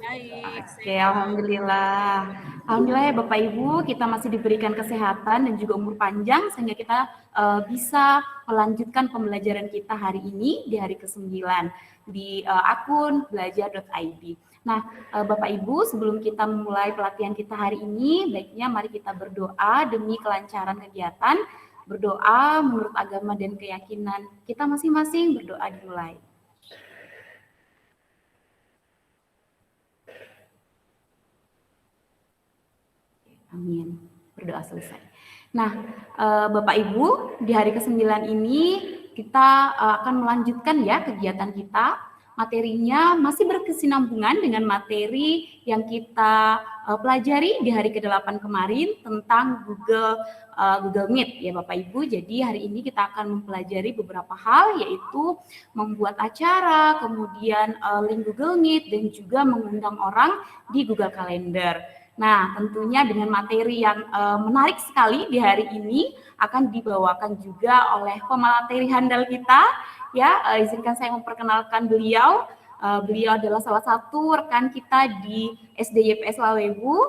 Baik, Oke, alhamdulillah. Alhamdulillah ya Bapak Ibu, kita masih diberikan kesehatan dan juga umur panjang sehingga kita bisa melanjutkan pembelajaran kita hari ini di hari ke-9 di akun belajar.id. Nah, Bapak Ibu, sebelum kita memulai pelatihan kita hari ini, baiknya mari kita berdoa demi kelancaran kegiatan. Berdoa menurut agama dan keyakinan kita masing-masing, berdoa dimulai. Amin. Berdoa selesai. Nah, Bapak Ibu, di hari ke-9 ini kita akan melanjutkan ya kegiatan kita. Materinya masih berkesinambungan dengan materi yang kita pelajari di hari ke-8 kemarin tentang Google Meet ya Bapak Ibu. Jadi hari ini kita akan mempelajari beberapa hal yaitu membuat acara, kemudian link Google Meet dan juga mengundang orang di Google Calendar. Nah, tentunya dengan materi yang menarik sekali di hari ini akan dibawakan juga oleh pemateri handal kita. Ya, izinkan saya memperkenalkan beliau. Beliau adalah salah satu rekan kita di SDYPS Lawewu.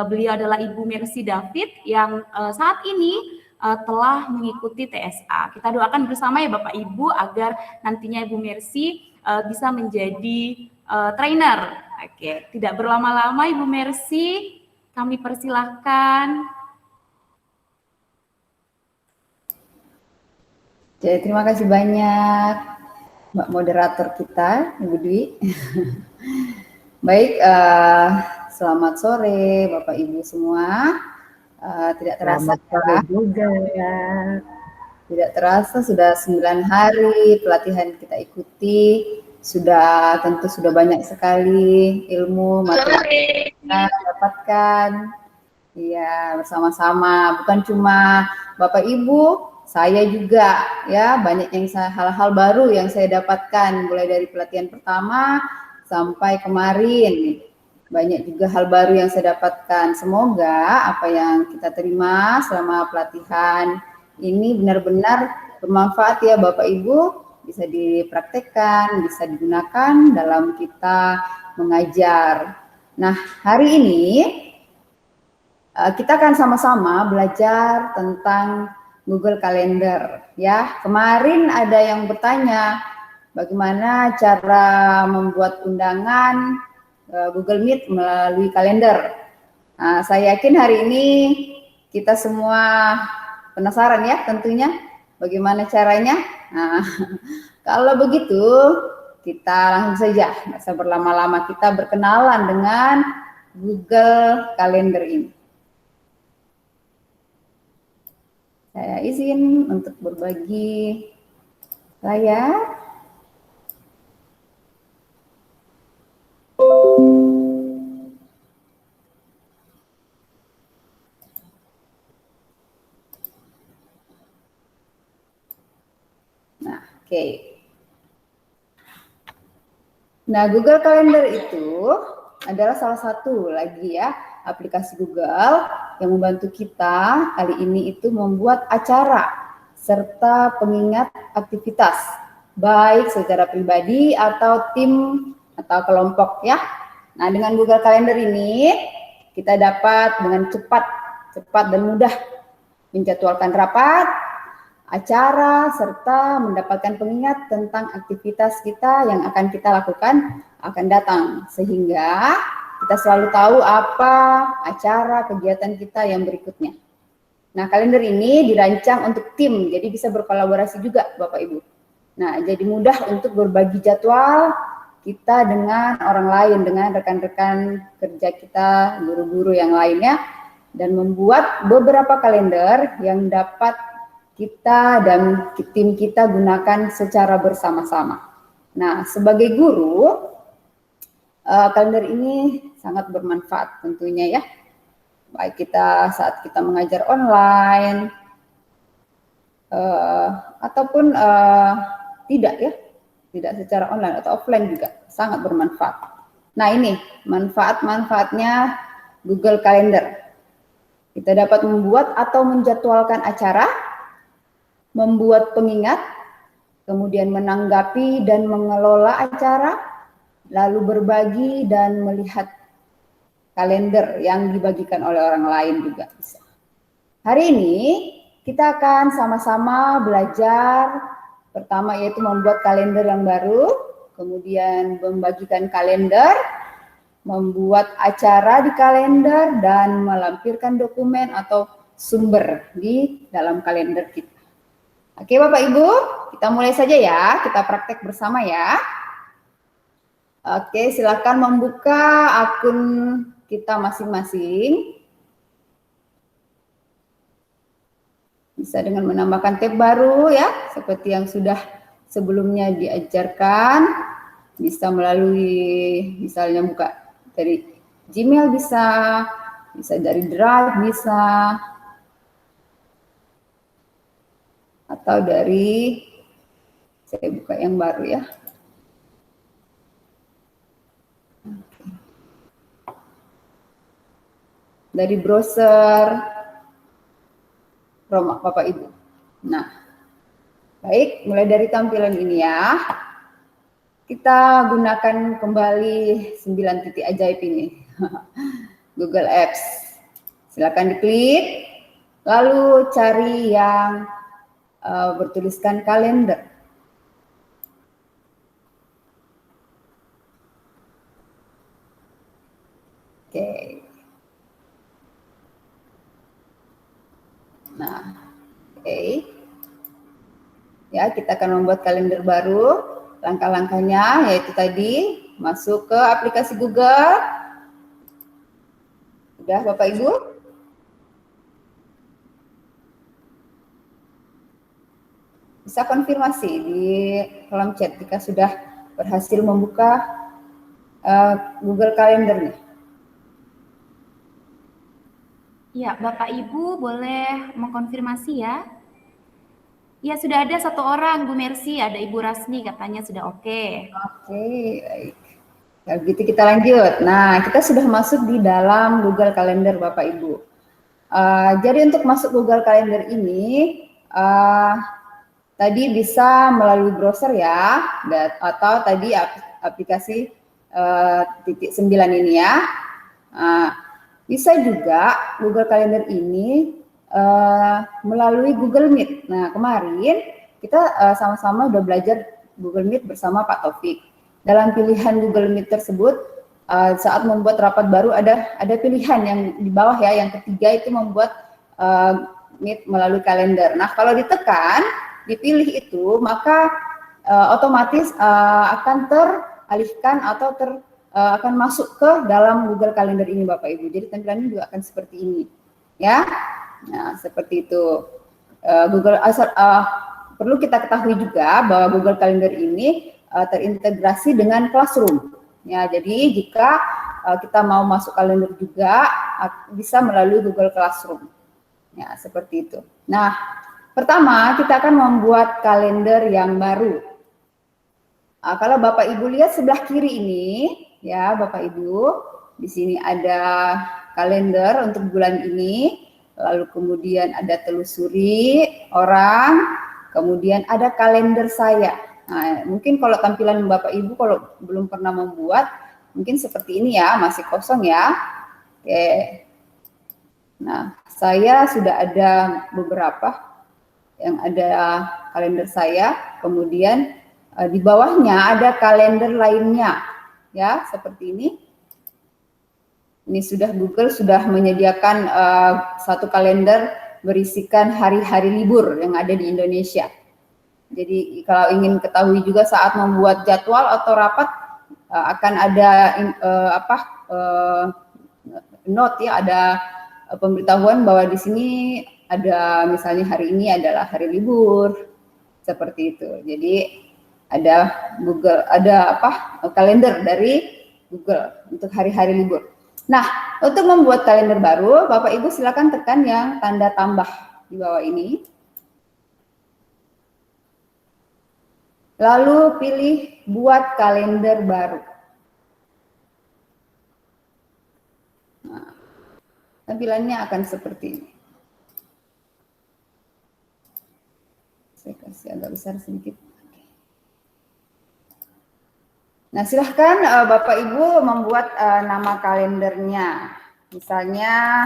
Beliau adalah Ibu Mercy David yang saat ini telah mengikuti TSA. Kita doakan bersama ya Bapak Ibu agar nantinya Ibu Mercy bisa menjadi trainer. Oke, tidak berlama-lama Ibu Mercy, kami persilahkan. Jadi terima kasih banyak Mbak moderator kita, Ibu Dwi. Baik, selamat sore Bapak Ibu semua. Tidak terasa juga. Tidak terasa sudah 9 hari pelatihan kita ikuti. Tentu sudah banyak sekali ilmu materi kita dapatkan. Iya, bersama-sama. Bukan cuma Bapak Ibu, saya juga ya banyak hal-hal baru yang saya dapatkan mulai dari pelatihan pertama sampai kemarin. Banyak juga hal baru yang saya dapatkan. Semoga apa yang kita terima selama pelatihan ini benar-benar bermanfaat ya Bapak Ibu, bisa dipraktekkan, bisa digunakan dalam kita mengajar. Nah, hari ini kita akan sama-sama belajar tentang Google Calendar ya. Kemarin ada yang bertanya bagaimana cara membuat undangan Google Meet melalui kalender. Nah, saya yakin hari ini kita semua penasaran ya tentunya bagaimana caranya. Nah, kalau begitu kita langsung saja, nggak usah berlama-lama, kita berkenalan dengan Google Calendar ini. Saya izin untuk berbagi layar. Nah, oke. Nah, Google Calendar itu adalah salah satu lagi ya aplikasi Google yang membantu kita kali ini itu membuat acara serta pengingat aktivitas baik secara pribadi atau tim atau kelompok ya. Nah, dengan Google Calendar ini kita dapat dengan cepat dan mudah menjadwalkan rapat, acara, serta mendapatkan pengingat tentang aktivitas kita yang akan kita lakukan akan datang. Sehingga kita selalu tahu apa acara kegiatan kita yang berikutnya. Nah, kalender ini dirancang untuk tim, jadi bisa berkolaborasi juga Bapak Ibu. Nah, jadi mudah untuk berbagi jadwal kita dengan orang lain, dengan rekan-rekan kerja kita, guru-guru yang lainnya, dan membuat beberapa kalender yang dapat kita dan tim kita gunakan secara bersama-sama. Nah, sebagai guru, kalender ini sangat bermanfaat tentunya ya. Baik kita saat kita mengajar online, ataupun tidak ya, tidak secara online atau offline juga sangat bermanfaat. Nah, ini manfaat-manfaatnya Google Calendar. Kita dapat membuat atau menjadwalkan acara, membuat pengingat, kemudian menanggapi dan mengelola acara, lalu berbagi dan melihat kalender yang dibagikan oleh orang lain juga bisa. Hari ini kita akan sama-sama belajar pertama yaitu membuat kalender yang baru, kemudian membagikan kalender, membuat acara di kalender, dan melampirkan dokumen atau sumber di dalam kalender kita. Oke Bapak Ibu, kita mulai saja ya, kita praktek bersama ya. Oke, silakan membuka akun kita masing-masing. Bisa dengan menambahkan tab baru ya, seperti yang sudah sebelumnya diajarkan. Bisa melalui misalnya buka dari Gmail bisa dari Drive bisa, atau dari, saya buka yang baru ya. Dari browser Chrome Bapak Ibu. Nah, baik, mulai dari tampilan ini ya. Kita gunakan kembali 9 titik ajaib ini. Google Apps. Silakan diklik, lalu cari yang bertuliskan kalender. Oke. Nah, oke. Ya, kita akan membuat kalender baru. Langkah-langkahnya yaitu tadi masuk ke aplikasi Google. Sudah Bapak Ibu? Bisa konfirmasi di kolom chat jika sudah berhasil membuka Google Kalendernya. Ya, Bapak Ibu boleh mengkonfirmasi ya. Ya, sudah ada satu orang, Bu Mercy, ada Ibu Rasni katanya sudah oke. Oke, baik. Kalau gitu kita lanjut. Nah, kita sudah masuk di dalam Google Calendar Bapak Ibu. Jadi untuk masuk Google Calendar ini, tadi bisa melalui browser ya, atau tadi aplikasi titik 9 ini ya. Bisa juga Google Calendar ini melalui Google Meet. Nah, kemarin kita sama-sama udah belajar Google Meet bersama Pak Taufik. Dalam pilihan Google Meet tersebut, saat membuat rapat baru ada pilihan yang di bawah ya, yang ketiga itu membuat Meet melalui kalender. Nah, kalau ditekan, dipilih itu, maka otomatis akan teralihkan atau akan masuk ke dalam Google Calendar ini Bapak Ibu. Jadi tampilannya juga akan seperti ini, ya. Nah, seperti itu. Perlu kita ketahui juga bahwa Google Calendar ini terintegrasi dengan Classroom. Ya, jadi jika kita mau masuk kalender juga bisa melalui Google Classroom. Ya, seperti itu. Nah, pertama kita akan membuat kalender yang baru. Kalau Bapak Ibu lihat sebelah kiri ini, ya Bapak Ibu, di sini ada kalender untuk bulan ini, lalu kemudian ada telusuri orang, kemudian ada kalender saya. Nah, mungkin kalau tampilan Bapak Ibu kalau belum pernah membuat, mungkin seperti ini ya, masih kosong ya. Oke. Nah, saya sudah ada beberapa yang ada kalender saya, kemudian di bawahnya ada kalender lainnya, ya seperti ini. Ini sudah Google sudah menyediakan satu kalender berisikan hari-hari libur yang ada di Indonesia. Jadi kalau ingin ketahui juga saat membuat jadwal atau rapat akan ada note ya, ada pemberitahuan bahwa di sini ada misalnya hari ini adalah hari libur seperti itu. Jadi ada Google, ada kalender dari Google untuk hari-hari libur. Nah, untuk membuat kalender baru, Bapak Ibu silakan tekan yang tanda tambah di bawah ini. Lalu pilih buat kalender baru. Nah, tampilannya akan seperti ini. Saya kasih agak besar sedikit. Nah, silahkan Bapak Ibu membuat nama kalendernya. Misalnya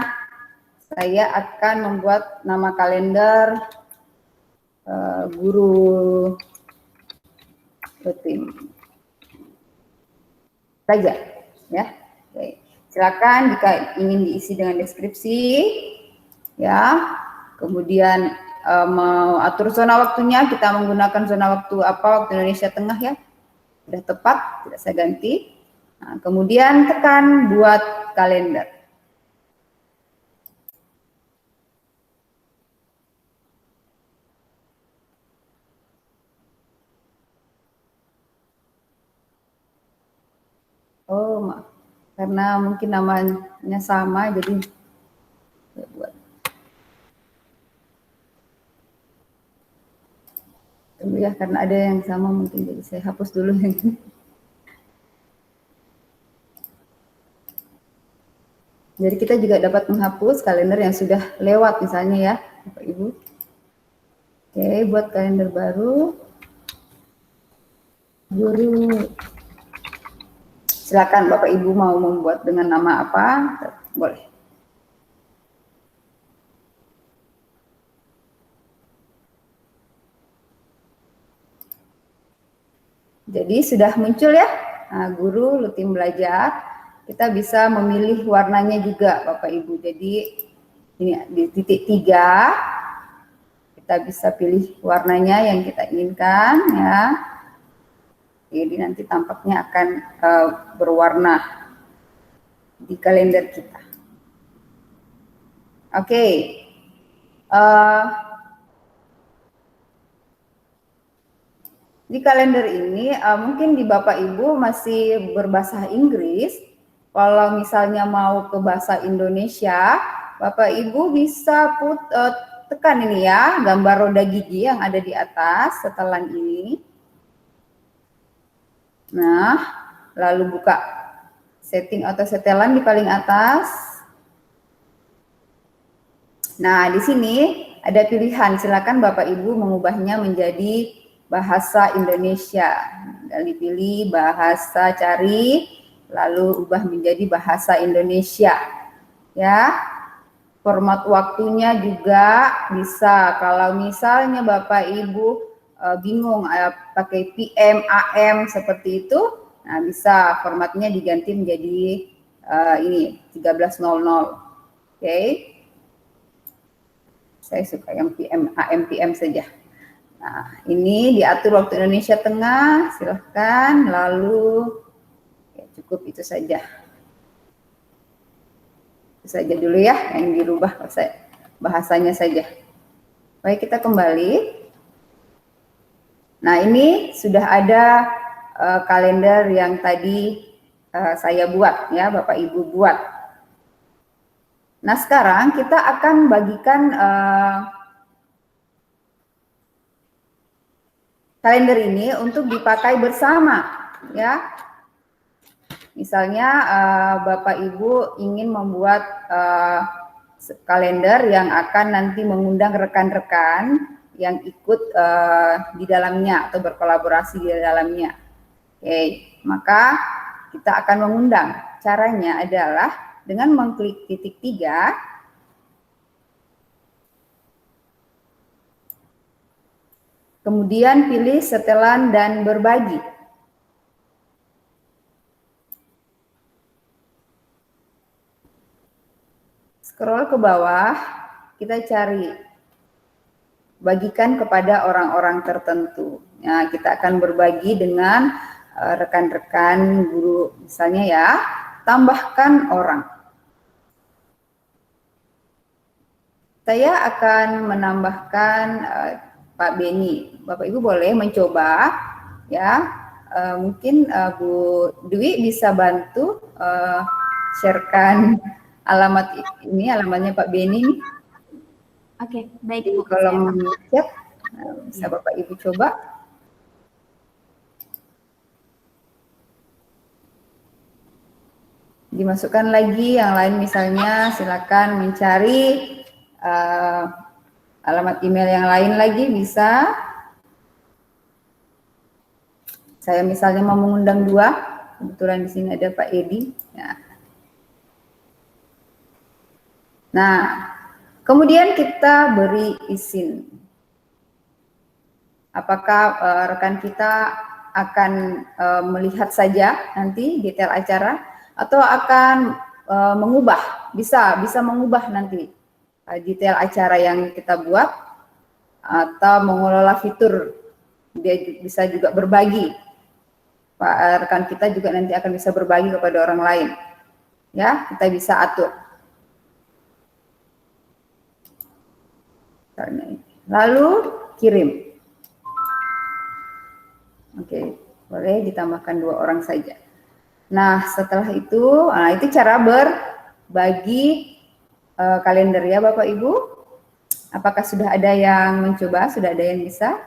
saya akan membuat nama kalender guru rutin belajar, ya. Oke. Silakan jika ingin diisi dengan deskripsi, ya. Kemudian mau atur zona waktunya, kita menggunakan zona waktu apa? Waktu Indonesia Tengah, ya. Sudah tepat, tidak saya ganti. Nah, kemudian tekan buat kalender. Oh, maaf. Karena mungkin namanya sama, jadi saya buat. Tunggu ya, karena ada yang sama mungkin, jadi saya hapus dulu yang ini. Jadi kita juga dapat menghapus kalender yang sudah lewat misalnya ya, Bapak Ibu. Oke, buat kalender baru. Guru. Silakan Bapak Ibu mau membuat dengan nama apa? Boleh. Jadi sudah muncul ya, nah, guru rutin belajar. Kita bisa memilih warnanya juga Bapak Ibu. Jadi ini di titik 3, kita bisa pilih warnanya yang kita inginkan ya. Jadi nanti tampaknya akan berwarna di kalender kita. Oke. Di kalender ini mungkin di Bapak Ibu masih berbahasa Inggris. Kalau misalnya mau ke bahasa Indonesia, Bapak Ibu bisa tekan ini ya, gambar roda gigi yang ada di atas setelan ini. Nah, lalu buka setting atau setelan di paling atas. Nah, di sini ada pilihan, silakan Bapak Ibu mengubahnya menjadi bahasa Indonesia. Lalu pilih bahasa, cari, lalu ubah menjadi bahasa Indonesia. Ya, format waktunya juga bisa. Kalau misalnya Bapak Ibu bingung pakai PM, AM seperti itu, nah bisa formatnya diganti menjadi ini 13.00. Oke. Saya suka yang PM, AM, PM saja. Nah, ini diatur waktu Indonesia Tengah, silahkan, lalu ya cukup itu saja. Itu saja dulu ya, yang dirubah bahasanya saja. Baik, kita kembali. Nah, ini sudah ada kalender yang tadi saya buat, ya, Bapak Ibu buat. Nah, sekarang kita akan bagikan kalender ini untuk dipakai bersama, ya. Misalnya Bapak Ibu ingin membuat kalender yang akan nanti mengundang rekan-rekan yang ikut di dalamnya atau berkolaborasi di dalamnya. Oke, maka kita akan mengundang. Caranya adalah dengan mengklik titik 3, kemudian pilih setelan dan berbagi. Scroll ke bawah, kita cari bagikan kepada orang-orang tertentu. Nah, kita akan berbagi dengan rekan-rekan guru, misalnya ya, tambahkan orang. Saya akan menambahkan Pak Beni. Bapak Ibu boleh mencoba, ya. Mungkin Bu Dwi bisa bantu sharekan alamat ini, alamatnya Pak Beni. Oke, baik di Bu. kolom chat, bisa Bapak Ibu coba. Dimasukkan lagi yang lain, misalnya silakan mencari alamat email yang lain lagi bisa. Saya misalnya mau mengundang 2, kebetulan di sini ada Pak Edi. Ya. Nah, kemudian kita beri izin. Apakah rekan kita akan melihat saja nanti detail acara atau akan mengubah, bisa mengubah nanti detail acara yang kita buat atau mengelola fitur. Dia bisa juga berbagi. Rekan kita juga nanti akan bisa berbagi kepada orang lain. Ya, kita bisa atur. Lalu kirim. Oke, boleh ditambahkan 2 orang saja. Nah, setelah itu, itu cara berbagi kalender ya Bapak Ibu. Apakah sudah ada yang mencoba? Sudah ada yang bisa?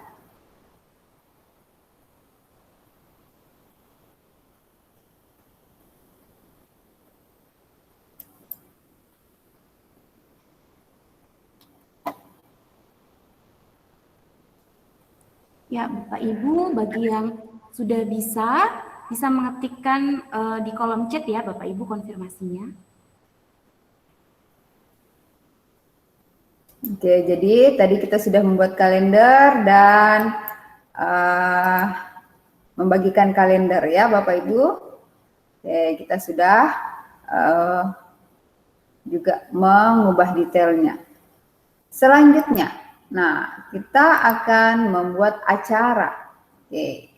Ya, Bapak Ibu, bagi yang sudah bisa mengetikkan di kolom chat ya, Bapak Ibu, konfirmasinya. Oke, jadi tadi kita sudah membuat kalender dan membagikan kalender ya Bapak Ibu. Oke, kita sudah juga mengubah detailnya. Selanjutnya, nah kita akan membuat acara. Oke.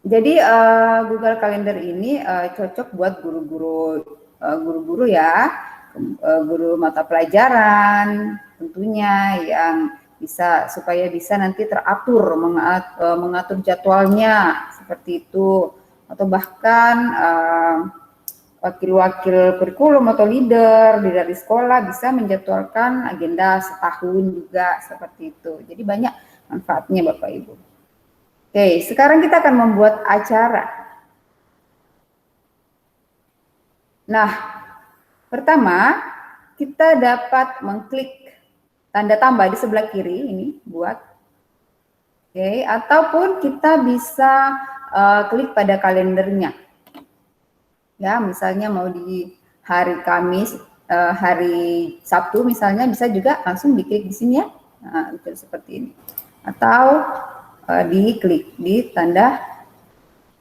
Jadi Google Calendar ini cocok buat guru-guru ya, guru mata pelajaran tentunya yang supaya bisa nanti teratur mengatur jadwalnya seperti itu, atau bahkan wakil-wakil kurikulum atau leader dari sekolah bisa menjadwalkan agenda setahun juga seperti itu. Jadi banyak manfaatnya Bapak Ibu. Oke, sekarang kita akan membuat acara. Nah, pertama kita dapat mengklik tanda tambah di sebelah kiri ini buat. Oke, ataupun kita bisa klik pada kalendernya. Ya, misalnya mau di hari Kamis, hari Sabtu misalnya bisa juga langsung diklik di sini ya. Nah, itu seperti ini. Atau diklik di tanda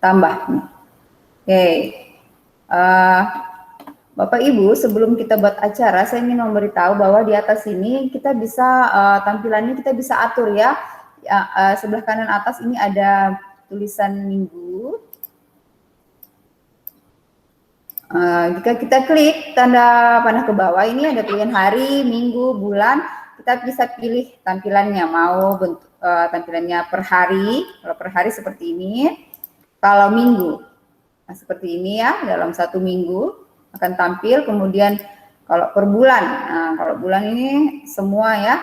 tambah. Oke. Bapak Ibu, sebelum kita buat acara, saya ingin memberitahu bahwa di atas ini kita bisa tampilannya kita bisa atur ya. Sebelah kanan atas ini ada tulisan minggu. Jika kita klik tanda panah ke bawah ini ada pilihan hari, minggu, bulan, kita bisa pilih tampilannya, mau bentuk tampilannya per hari, kalau per hari seperti ini, kalau minggu, nah, seperti ini ya, dalam 1 minggu akan tampil, kemudian kalau per bulan, nah kalau bulan ini semua ya,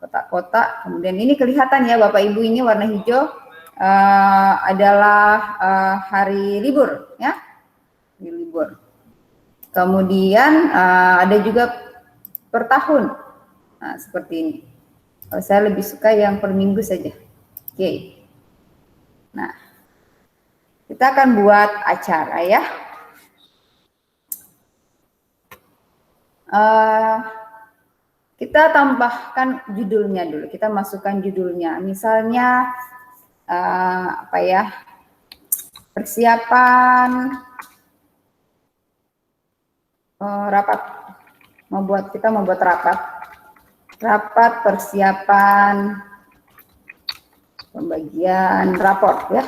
kotak-kotak, kemudian ini kelihatan ya Bapak Ibu, ini warna hijau adalah hari libur ya. Libur. Kemudian ada juga per tahun. Nah, seperti ini. Kalau saya lebih suka yang per minggu saja. Oke. Nah, kita akan buat acara ya. Kita tambahkan judulnya dulu. Kita masukkan judulnya. Misalnya apa ya? Persiapan rapat, kita membuat rapat persiapan pembagian raport ya,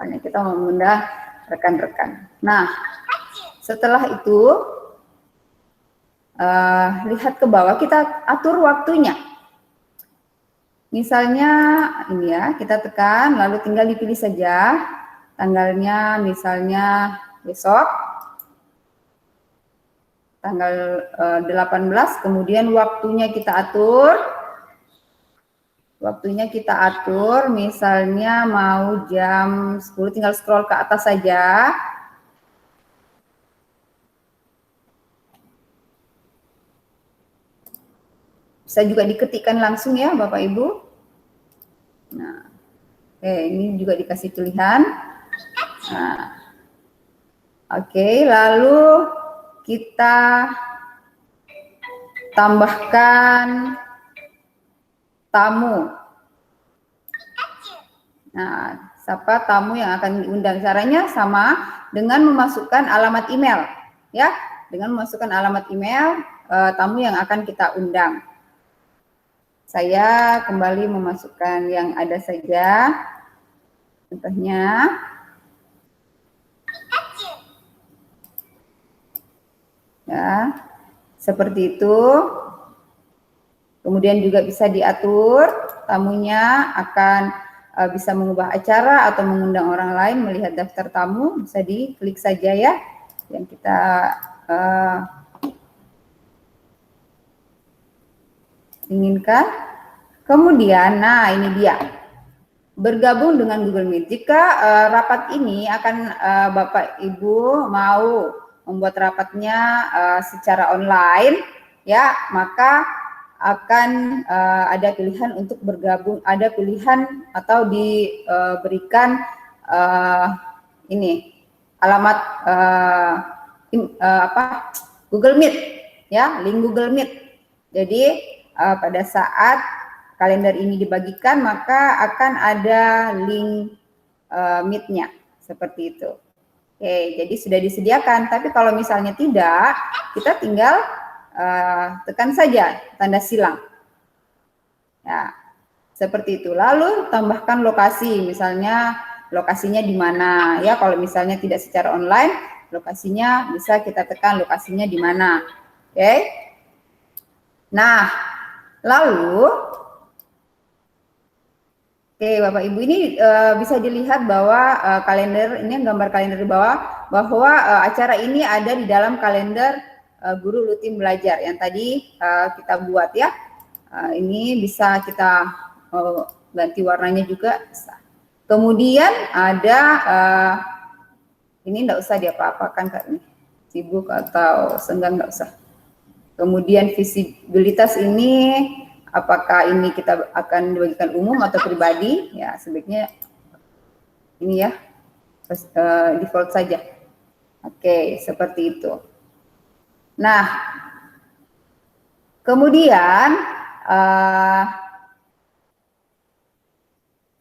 hanya kita mengundang rekan-rekan. Nah, setelah itu lihat ke bawah, kita atur waktunya. Misalnya ini ya, kita tekan lalu tinggal dipilih saja tanggalnya, misalnya besok tanggal 18, kemudian waktunya kita atur. Waktunya kita atur, misalnya mau jam 10, tinggal scroll ke atas saja. Bisa juga diketikkan langsung ya Bapak Ibu. Nah, oke, ini juga dikasih pilihan. Nah, oke, lalu kita tambahkan tamu. Nah, siapa tamu yang akan diundang? Caranya sama dengan memasukkan alamat email, ya. Dengan memasukkan alamat email tamu yang akan kita undang. Saya kembali memasukkan yang ada saja. Contohnya, ya, seperti itu. Kemudian juga bisa diatur tamunya akan bisa mengubah acara atau mengundang orang lain melihat daftar tamu, bisa diklik saja ya yang kita inginkan. Kemudian, nah ini dia, bergabung dengan Google Meet. Jika rapat ini akan Bapak Ibu mau membuat rapatnya secara online, ya, maka akan ada pilihan untuk bergabung, ada pilihan atau diberikan ini alamat Google Meet, ya, link Google Meet. Jadi pada saat kalender ini dibagikan, maka akan ada link Meet-nya seperti itu. Oke, jadi sudah disediakan. Tapi kalau misalnya tidak, kita tinggal tekan saja tanda silang. Ya, seperti itu. Lalu tambahkan lokasi, misalnya lokasinya di mana. Ya, kalau misalnya tidak secara online, lokasinya bisa kita tekan lokasinya di mana. Oke. Nah, lalu, oke Bapak Ibu, ini bisa dilihat bahwa kalender, ini gambar kalender di bawah, bahwa acara ini ada di dalam kalender Guru Lutin Belajar yang tadi kita buat ya. Ini bisa kita ganti warnanya juga. Kemudian ada, ini enggak usah diapa-apakan Kak, ini sibuk atau senggang enggak usah. Kemudian visibilitas ini, apakah ini kita akan dibagikan umum atau pribadi? Ya, sebaiknya ini ya, default saja. Oke, seperti itu. Nah, kemudian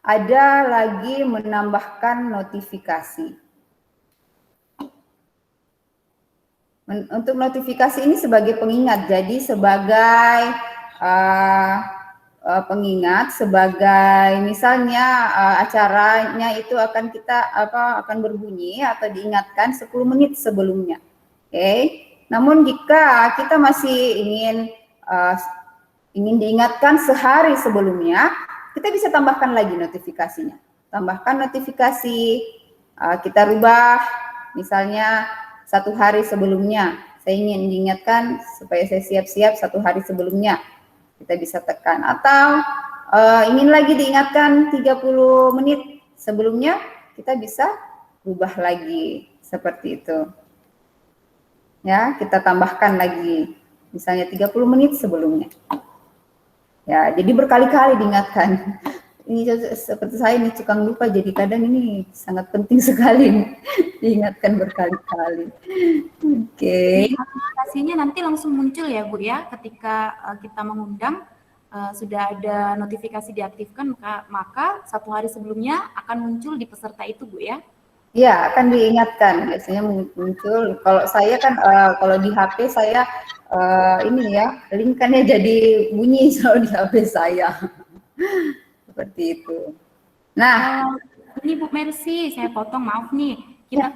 ada lagi menambahkan notifikasi. Untuk notifikasi ini sebagai pengingat, jadi sebagai pengingat, sebagai misalnya acaranya itu akan akan berbunyi atau diingatkan 10 menit sebelumnya. Oke. Namun jika kita masih ingin diingatkan sehari sebelumnya, kita bisa tambahkan lagi notifikasinya. Tambahkan notifikasi, kita rubah misalnya 1 hari sebelumnya. Saya ingin diingatkan supaya saya siap-siap 1 hari sebelumnya. Kita bisa tekan, atau ingin lagi diingatkan 30 menit sebelumnya, kita bisa rubah lagi seperti itu. Ya, kita tambahkan lagi misalnya 30 menit sebelumnya. Ya, jadi berkali-kali diingatkan. Ini seperti saya nih tukang lupa, jadi kadang ini sangat penting sekali diingatkan berkali-kali. Oke. Notifikasinya nanti langsung muncul ya Bu ya, ketika kita mengundang sudah ada notifikasi diaktifkan, maka 1 hari sebelumnya akan muncul di peserta itu Bu ya. Iya, akan diingatkan, biasanya muncul. Kalau saya kan, kalau di HP saya ini ya, link-nya jadi bunyi selalu di HP saya. Seperti itu. Nah, ini Bu Mercy, saya potong, maaf nih.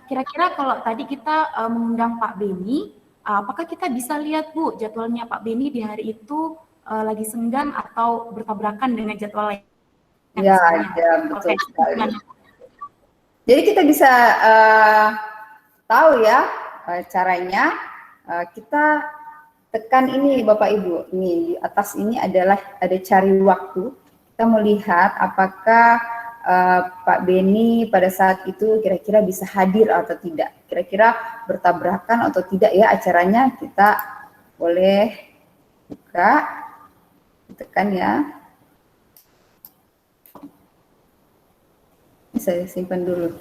Kira-kira kalau tadi kita mengundang Pak Beni, apakah kita bisa lihat Bu jadwalnya Pak Beni di hari itu lagi senggang atau bertabrakan dengan jadwal lain? Ya, betul sekali. Jadi kita bisa tahu ya caranya, kita tekan ini Bapak Ibu, ini di atas ini adalah ada cari waktu. Kita melihat apakah Pak Beni pada saat itu kira-kira bisa hadir atau tidak, kira-kira bertabrakan atau tidak ya acaranya. Kita boleh buka, tekan ya. Saya simpan dulu.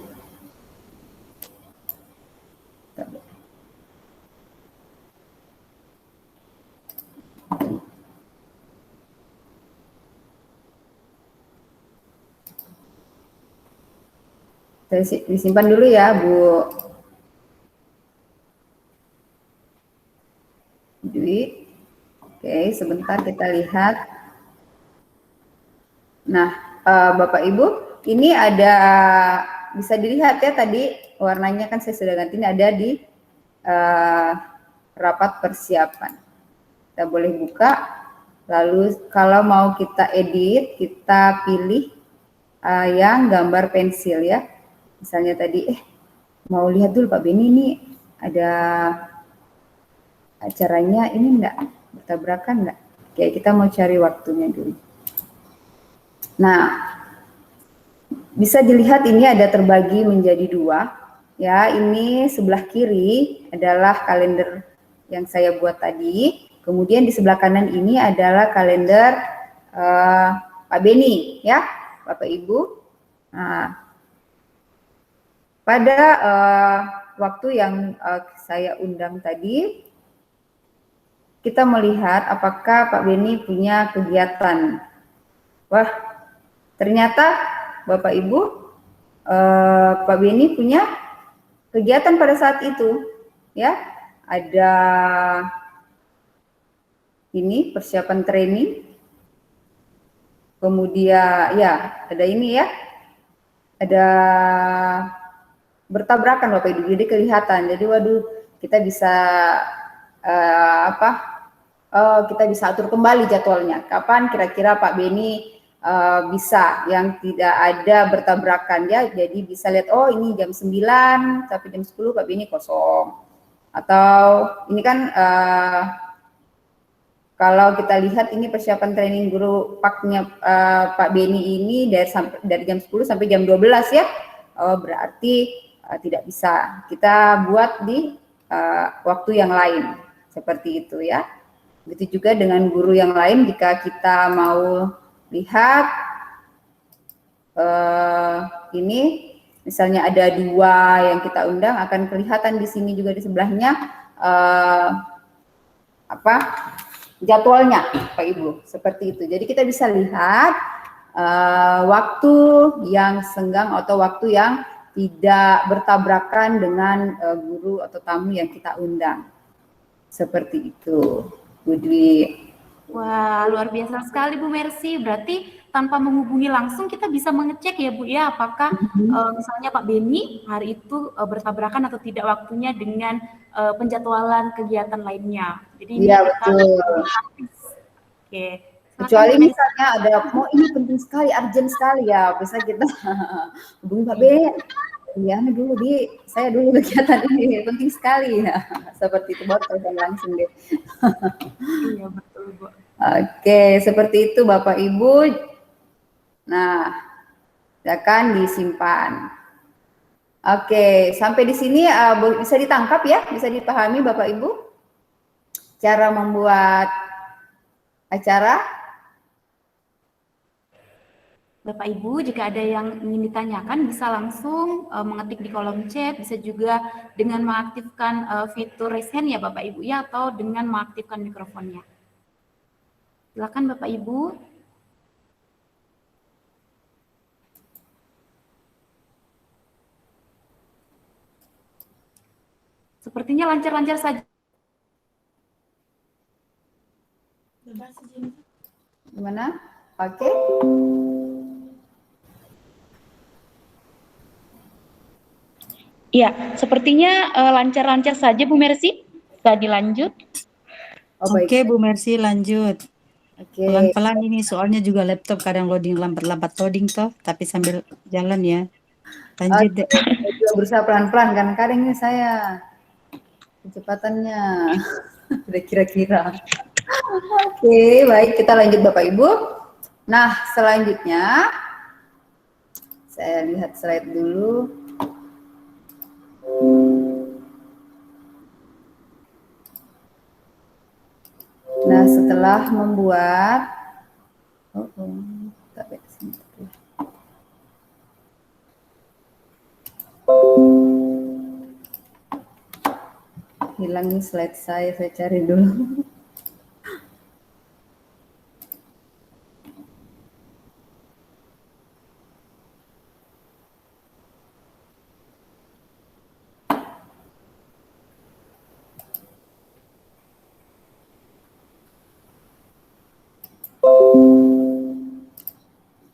Saya disimpan dulu ya, Bu Dwi. Oke, sebentar kita lihat. Nah, Bapak Ibu, ini ada bisa dilihat ya tadi warnanya kan saya sudah ganti, ini ada di rapat persiapan. Kita boleh buka, lalu kalau mau kita edit, kita pilih yang gambar pensil ya. Misalnya tadi, mau lihat dulu Pak Beni ini ada acaranya ini enggak bertabrakan enggak? Oke, kita mau cari waktunya dulu. Nah, bisa dilihat ini ada terbagi menjadi dua. Ya, ini sebelah kiri adalah kalender yang saya buat tadi. Kemudian di sebelah kanan ini adalah kalender Pak Beni, ya, Bapak Ibu. Nah, pada waktu yang saya undang tadi, kita melihat apakah Pak Beni punya kegiatan. Wah, ternyata Bapak Ibu, Pak Beni punya kegiatan pada saat itu, ya. Ada ini persiapan training, kemudian ya ada ini ya, ada bertabrakan Bapak Ibu, jadi kelihatan. Jadi waduh, kita bisa kita bisa atur kembali jadwalnya. Kapan kira-kira Pak Beni bisa yang tidak ada bertabrakan ya. Jadi bisa lihat, oh ini jam 9 sampai jam 10 Pak Beni kosong. Atau ini kan kalau kita lihat ini persiapan training guru paknya Pak Beni ini dari jam 10 sampai jam 12 ya. Oh, berarti tidak bisa. Kita buat di waktu yang lain. Seperti itu ya. Begitu juga dengan guru yang lain, jika kita mau lihat ini, misalnya ada dua yang kita undang, akan kelihatan di sini juga di sebelahnya jadwalnya, Pak Ibu, seperti itu. Jadi kita bisa lihat waktu yang senggang atau waktu yang tidak bertabrakan dengan guru atau tamu yang kita undang, seperti itu. Bu Dwi. Wah, luar biasa sekali Bu Mercy. Berarti tanpa menghubungi langsung kita bisa mengecek ya Bu ya, apakah misalnya Pak Beni hari itu bertabrakan atau tidak waktunya dengan penjadwalan kegiatan lainnya. Jadi ini Iya, kita betul. Oke. Kecuali misalnya ada, ini penting sekali, urgent sekali ya, bisa kita hubungi Pak Beni. Iya dulu saya dulu kegiatan ini penting sekali ya, seperti itu buat telepon langsung deh. Iya betul Bu. Oke, seperti itu Bapak Ibu. Nah, akan disimpan. Oke, sampai di sini bisa ditangkap ya, bisa dipahami Bapak Ibu cara membuat acara. Bapak Ibu, jika ada yang ingin ditanyakan bisa langsung mengetik di kolom chat, bisa juga dengan mengaktifkan fitur raise hand ya Bapak Ibu ya, atau dengan mengaktifkan mikrofonnya. Silakan Bapak Ibu. Sepertinya lancar-lancar saja. Gimana? Oke. Ya, sepertinya lancar-lancar saja Bu Mercy. Bisa dilanjut. Oke, Bu Mercy lanjut. Oke. Pelan-pelan ini soalnya juga laptop kadang loading lambat-lambat loading toh, tapi sambil jalan ya. Lanjut deh. Saya juga berusaha pelan-pelan kan kadang ini saya kecepatannya udah kira-kira. Oke, baik kita lanjut Bapak Ibu. Nah, selanjutnya saya lihat slide dulu. Nah, setelah membuat hilang nih slide saya cari dulu.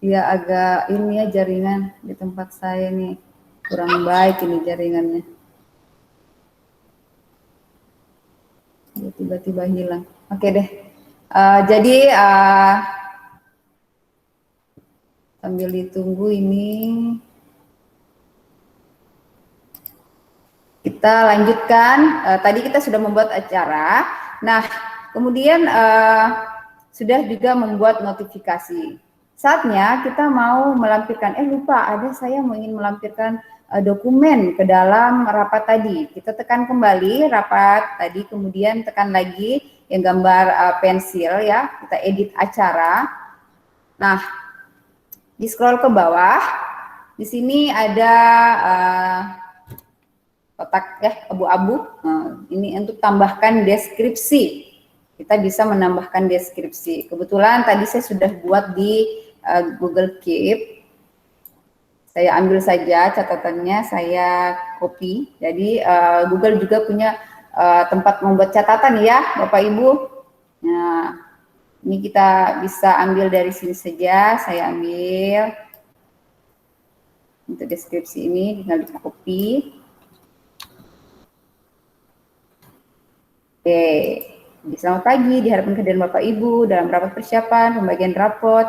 Ya agak ini ya jaringan di tempat saya nih kurang baik ini jaringannya. Ya, tiba-tiba hilang. Oke deh. Jadi sambil ditunggu ini kita lanjutkan. Tadi kita sudah membuat acara. Nah, kemudian sudah juga membuat notifikasi. Saatnya kita mau melampirkan, lupa ada saya mau ingin melampirkan dokumen ke dalam rapat tadi. Kita tekan kembali rapat tadi, kemudian tekan lagi yang gambar pensil ya, kita edit acara. Nah, di scroll ke bawah, di sini ada kotak abu-abu. Ini untuk tambahkan deskripsi. Kita bisa menambahkan deskripsi. Kebetulan tadi saya sudah buat di Google Keep. Saya ambil saja catatannya, saya copy. Jadi Google juga punya tempat membuat catatan ya, Bapak Ibu. Nah, ini kita bisa ambil dari sini saja. Saya ambil untuk deskripsi ini, tinggal di copy. Oke. Selamat pagi, diharapkan kehadiran Bapak Ibu dalam rapat persiapan pembagian rapot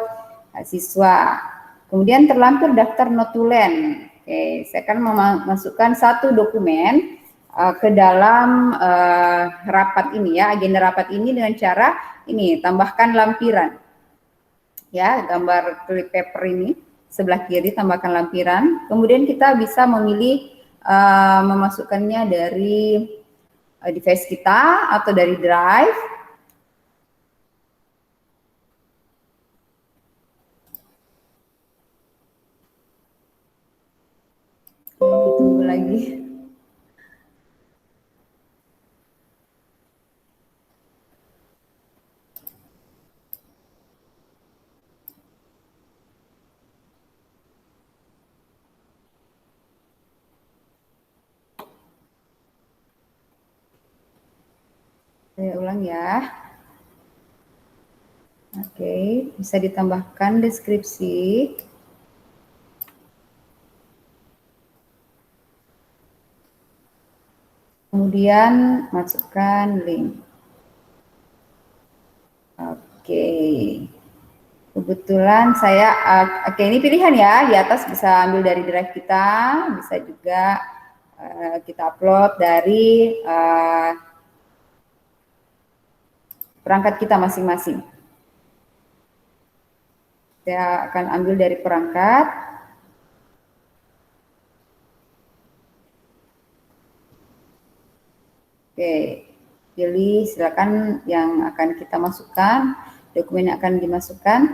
siswa. Kemudian terlampir daftar notulen. Oke, saya akan memasukkan satu dokumen ke dalam rapat ini ya, agenda rapat ini dengan cara ini, tambahkan lampiran. Ya, gambar clip paper ini sebelah kiri tambahkan lampiran. Kemudian kita bisa memilih memasukkannya dari device kita atau dari drive. Tunggu lagi. Saya ulang ya. Oke, bisa ditambahkan deskripsi. Kemudian masukkan link. Oke. Kebetulan saya, oke ini pilihan ya, di atas bisa ambil dari drive kita, bisa juga kita upload dari perangkat kita masing-masing. Saya akan ambil dari perangkat. Oke, pilih silakan yang akan kita masukkan, dokumen yang akan dimasukkan.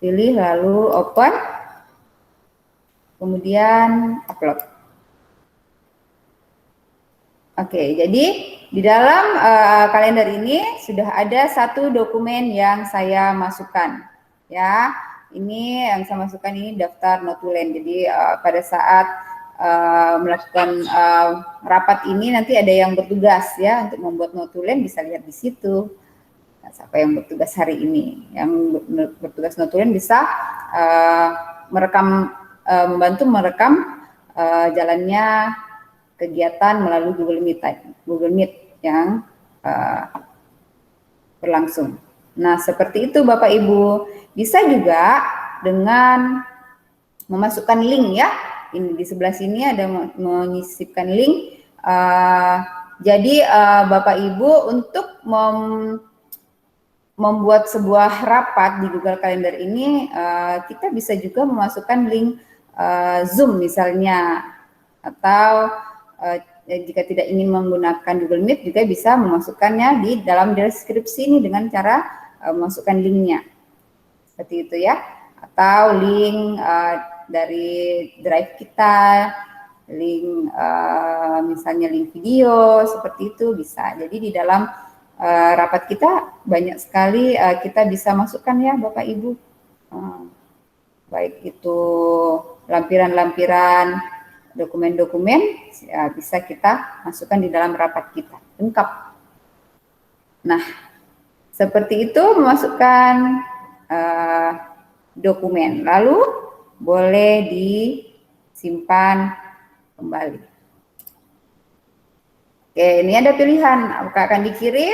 Pilih lalu open, kemudian upload. Oke, jadi di dalam kalender ini sudah ada satu dokumen yang saya masukkan. Ya, ini yang saya masukkan ini daftar notulen. Jadi pada saat melakukan rapat ini nanti ada yang bertugas ya untuk membuat notulen, bisa lihat di situ. Nah, siapa yang bertugas hari ini? Yang bertugas notulen bisa membantu merekam jalannya kegiatan melalui Google Meet yang berlangsung. Nah, seperti itu Bapak Ibu. Bisa juga dengan memasukkan link ya. Ini di sebelah sini ada menyisipkan link. Jadi Bapak Ibu untuk membuat sebuah rapat di Google Calendar ini, kita bisa juga memasukkan link Zoom misalnya, atau jika tidak ingin menggunakan Google Meet juga bisa memasukkannya di dalam deskripsi ini dengan cara memasukkan linknya seperti itu ya, atau link dari drive kita link misalnya link video seperti itu bisa. Jadi di dalam rapat kita banyak sekali kita bisa masukkan ya Bapak Ibu, baik itu lampiran-lampiran dokumen-dokumen ya, bisa kita masukkan di dalam rapat kita lengkap. Nah, seperti itu memasukkan dokumen, lalu boleh disimpan kembali. Oke, ini ada pilihan, apakah akan dikirim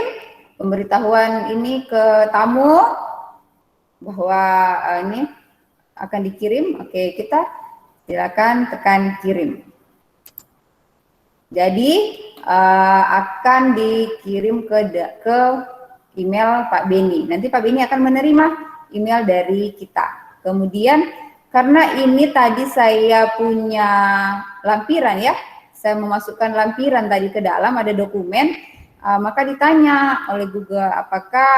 pemberitahuan ini ke tamu bahwa ini akan dikirim. Oke, kita silakan tekan kirim. Jadi akan dikirim ke email Pak Beni. Nanti Pak Beni akan menerima email dari kita. Kemudian karena ini tadi saya punya lampiran ya, saya memasukkan lampiran tadi ke dalam ada dokumen, maka ditanya oleh Google apakah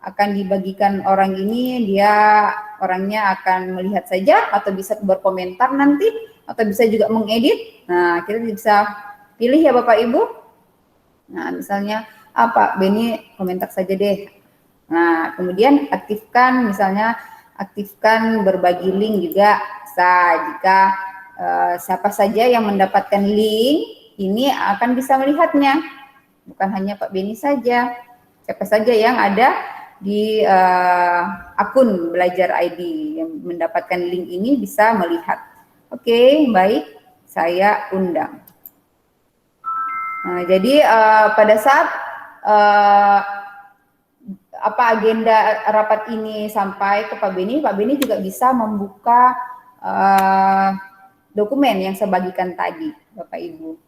akan dibagikan orang ini, dia orangnya akan melihat saja atau bisa berkomentar nanti atau bisa juga mengedit. Nah, kita bisa pilih ya Bapak Ibu. Nah, misalnya apa, Beni komentar saja deh. Nah, kemudian aktifkan misalnya aktifkan berbagi link juga bisa. Jika siapa saja yang mendapatkan link ini akan bisa melihatnya. Bukan hanya Pak Beni saja. Siapa saja yang ada di akun Belajar ID yang mendapatkan link ini bisa melihat. Oke, baik, saya undang. Nah, jadi pada saat apa agenda rapat ini sampai ke Pak Beni juga bisa membuka dokumen yang saya bagikan tadi, Bapak Ibu.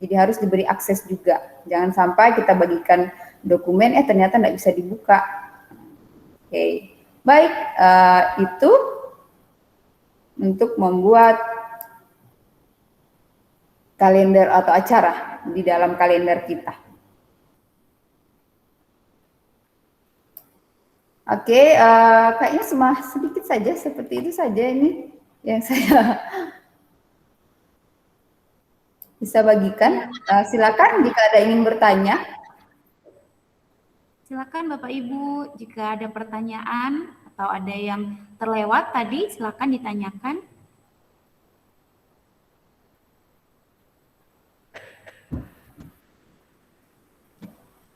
Jadi harus diberi akses juga. Jangan sampai kita bagikan dokumen, ternyata tidak bisa dibuka. Oke, baik, itu untuk membuat kalender atau acara di dalam kalender kita. Oke, kayaknya sedikit saja seperti itu saja ini yang saya bisa bagikan. Silakan jika ada ingin bertanya. Silakan Bapak Ibu, jika ada pertanyaan atau ada yang terlewat tadi, silakan ditanyakan.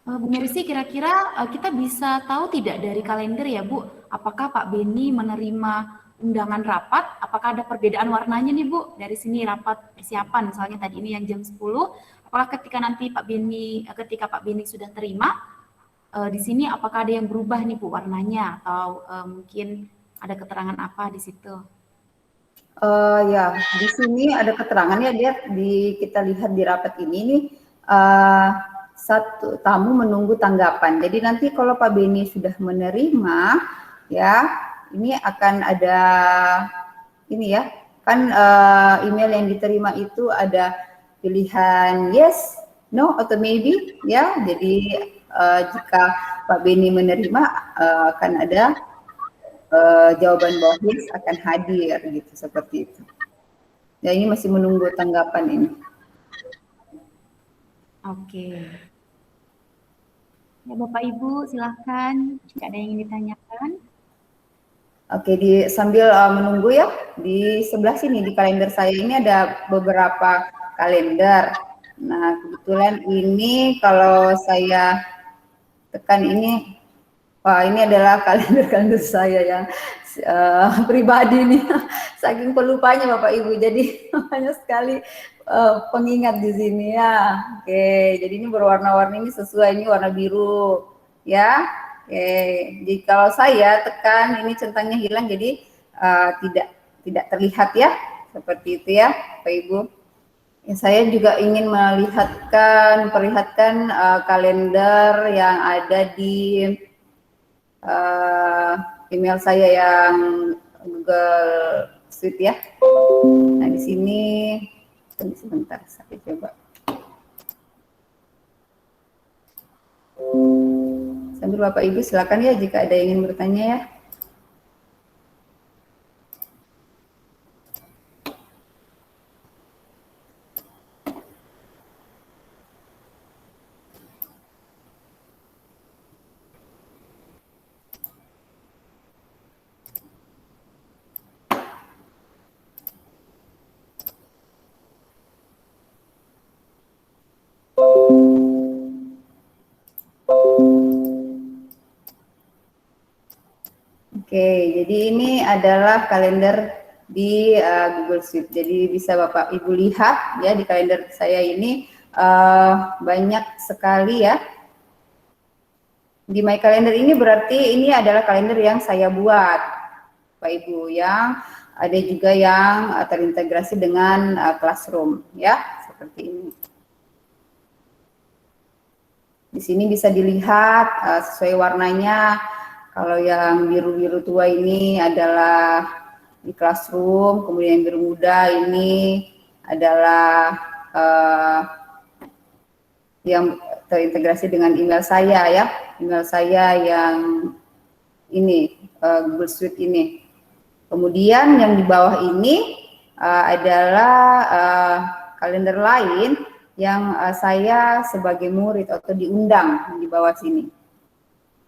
Bu Mercy, kira-kira kita bisa tahu tidak dari kalender ya Bu, apakah Pak Beni menerima undangan rapat, apakah ada perbedaan warnanya nih Bu, dari sini rapat persiapan, misalnya tadi ini yang jam 10, apakah ketika nanti ketika Pak Beni sudah terima, di sini apakah ada yang berubah nih Bu warnanya, atau mungkin ada keterangan apa di situ? Ya, di sini ada keterangannya, kita lihat di rapat ini nih, satu tamu menunggu tanggapan. Jadi nanti kalau Pak Beni sudah menerima, ya ini akan ada ini ya, kan email yang diterima itu ada pilihan yes, no, atau maybe ya. Jadi jika Pak Beni menerima akan ada jawaban bahwa yes akan hadir gitu, seperti itu. Ya, ini masih menunggu tanggapan ini. Oke. Ya, Bapak Ibu silahkan jika ada yang ingin ditanyakan. Oke, sambil menunggu ya, di sebelah sini di kalender saya ini ada beberapa kalender. Nah, kebetulan ini kalau saya tekan ini, wah ini adalah kalender saya yang pribadi nih, saking pelupanya Bapak Ibu, jadi banyak sekali pengingat di sini ya. Oke, jadi ini berwarna-warni, ini sesuai, ini warna biru ya. Oke, jadi kalau saya tekan ini centangnya hilang, jadi tidak terlihat ya, seperti itu ya Bapak Ibu. Ya, saya juga ingin memperlihatkan kalender yang ada di email saya yang Google Suite ya. Nah, di sini sebentar saya coba. Sambil Bapak Ibu silakan ya jika ada yang ingin bertanya ya. Oke, jadi ini adalah kalender di Google Sheet. Jadi bisa Bapak Ibu lihat ya di kalender saya ini banyak sekali ya. Di My Calendar ini berarti ini adalah kalender yang saya buat, Bapak Ibu, yang ada juga yang terintegrasi dengan Classroom ya, seperti ini. Di sini bisa dilihat sesuai warnanya. Kalau yang biru-biru tua ini adalah di Classroom, kemudian yang biru muda ini adalah yang terintegrasi dengan email saya ya, email saya yang ini Google Suite ini. Kemudian yang di bawah ini adalah kalender lain yang saya sebagai murid atau diundang di bawah sini.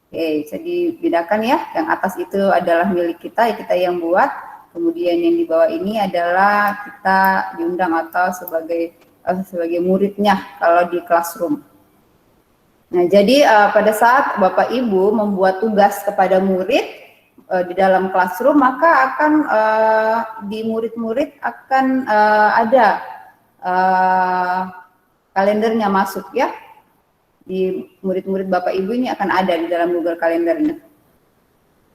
Oke, bisa dibedakan ya. Yang atas itu adalah milik kita, kita yang buat. Kemudian yang di bawah ini adalah kita diundang atau sebagai muridnya kalau di Classroom. Nah, jadi pada saat Bapak Ibu membuat tugas kepada murid di dalam Classroom, maka akan di murid-murid akan ada kalendernya masuk ya. Di murid-murid Bapak Ibu ini akan ada di dalam Google Kalendernya.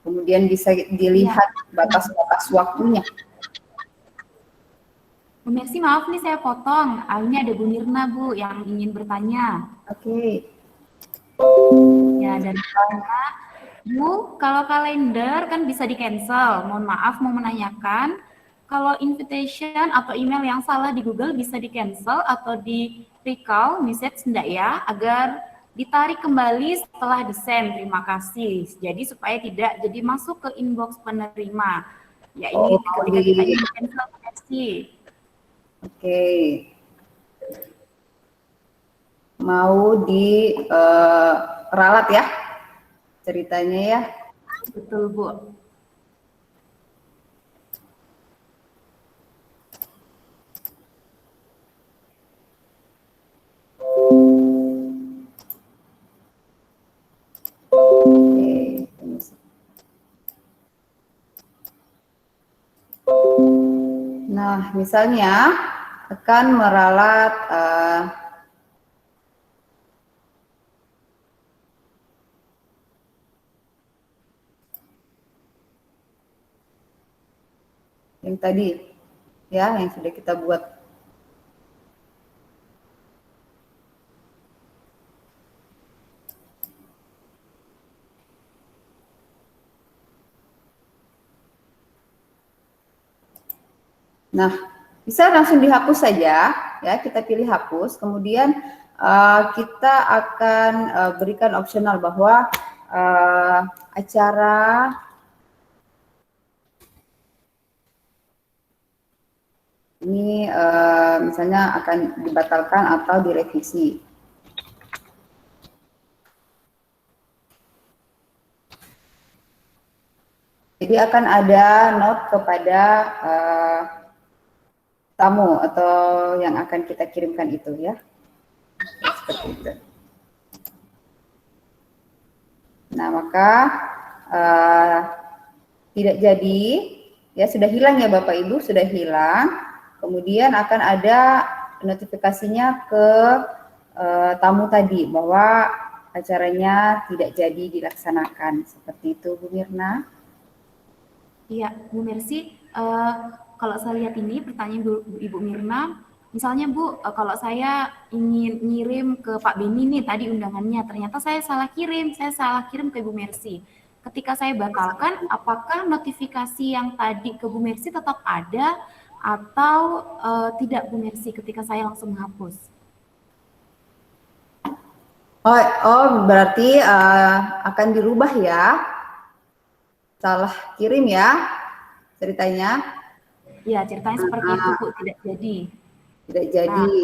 Kemudian bisa dilihat batas-batas waktunya. Bu Mercy, maaf nih saya potong. Ini ada Bu Mirna, Bu, yang ingin bertanya. Oke. Ya, dan Bu, kalau kalender kan bisa di-cancel. Mohon maaf, mau menanyakan, kalau invitation atau email yang salah di Google bisa di-cancel atau di-recall message enggak ya, agar ditarik kembali setelah di-send. Terima kasih. Jadi supaya tidak jadi masuk ke inbox penerima. Ya, ini ketika kita ingin cancel versi. Oke. Mau di ralat ya ceritanya ya. Betul, Bu. Nah, misalnya akan meralat yang tadi ya, yang sudah kita buat. Nah, bisa langsung dihapus saja ya, kita pilih hapus, kemudian kita akan berikan opsional bahwa acara ini misalnya akan dibatalkan atau direvisi. Jadi akan ada note kepada tamu atau yang akan kita kirimkan itu ya. Seperti itu. Nah, maka tidak jadi, ya sudah hilang ya Bapak Ibu, sudah hilang. Kemudian akan ada notifikasinya ke tamu tadi bahwa acaranya tidak jadi dilaksanakan. Seperti itu Bu Mirna. Iya, Bu Mercy, kalau saya lihat ini pertanyaan Ibu Mirna, misalnya Bu, kalau saya ingin ngirim ke Pak Beni nih tadi undangannya, ternyata saya salah kirim ke Bu Mercy. Ketika saya batalkan, apakah notifikasi yang tadi ke Bu Mercy tetap ada atau tidak Bu Mercy ketika saya langsung menghapus? Oh, berarti akan dirubah ya. Salah kirim ya ceritanya. Ya, ceritanya seperti itu Bu, tidak jadi. Tidak jadi.